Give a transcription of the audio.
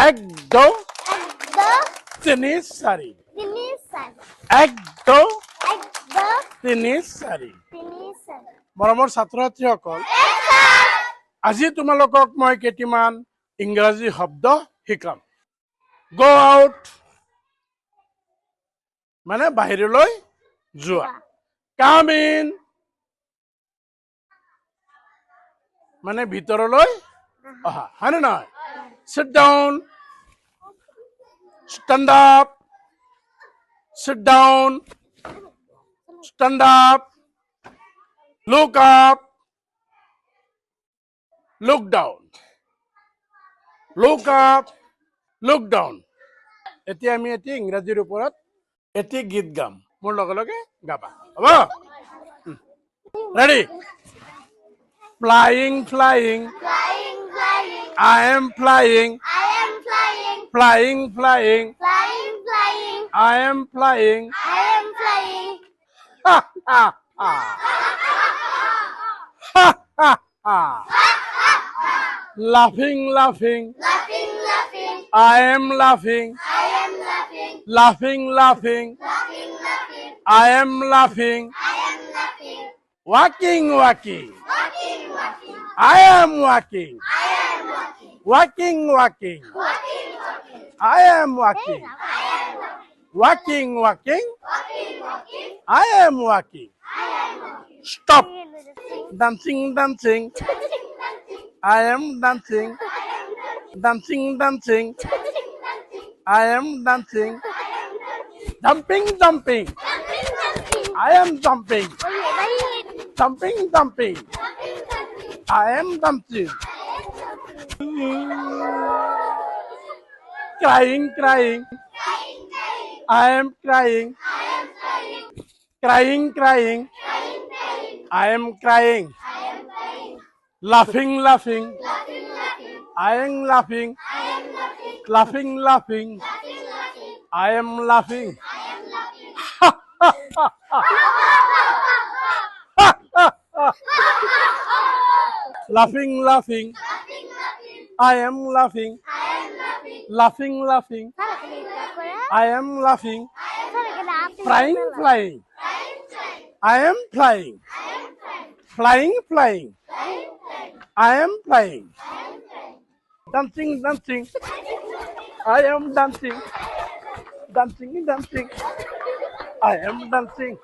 এক দো এক দো তিনি চাৰি তিনি চাৰি এক দো এক দো তিনি চাৰি তিনি চাৰি মৰমৰ ছাত্ৰ ছাত্ৰীসকল আজি তোমালোকক মই কেইটামান ইংৰাজী শব্দ শিকাম গো আউট মানে বাহিৰলৈ যোৱা কাম ইন মানে ভিতৰলৈ অহা হয়নে নহয় sit down stand up sit down stand up look up look down look up look down এতিয়া আমি এটি ইংৰাজীৰ ওপৰত এটি গীত গাম মোৰ লগে লগে গাবা হ'ব ready flying flying flying flying I am flying I am flying flying flying flying flying I am flying I am flying ha ha ha ha ha ha laughing laughing laughing laughing I am laughing I am laughing laughing laughing laughing laughing I am laughing I am laughing walking walking walking walking I am walking I am walking walking walking walking walking I am walking I am walking walking walking walking I am walking I am walking stop dancing dancing I am dancing dancing dancing I am dancing jumping jumping I am jumping jumping jumping I am dancing crying crying I am crying crying crying I am crying laughing laughing I am laughing laughing laughing I am laughing laughing laughing I am laughing laughing laughing I am laughing flying flying I am flying flying flying I am flying dancing dancing I am dancing dancing dancing I am dancing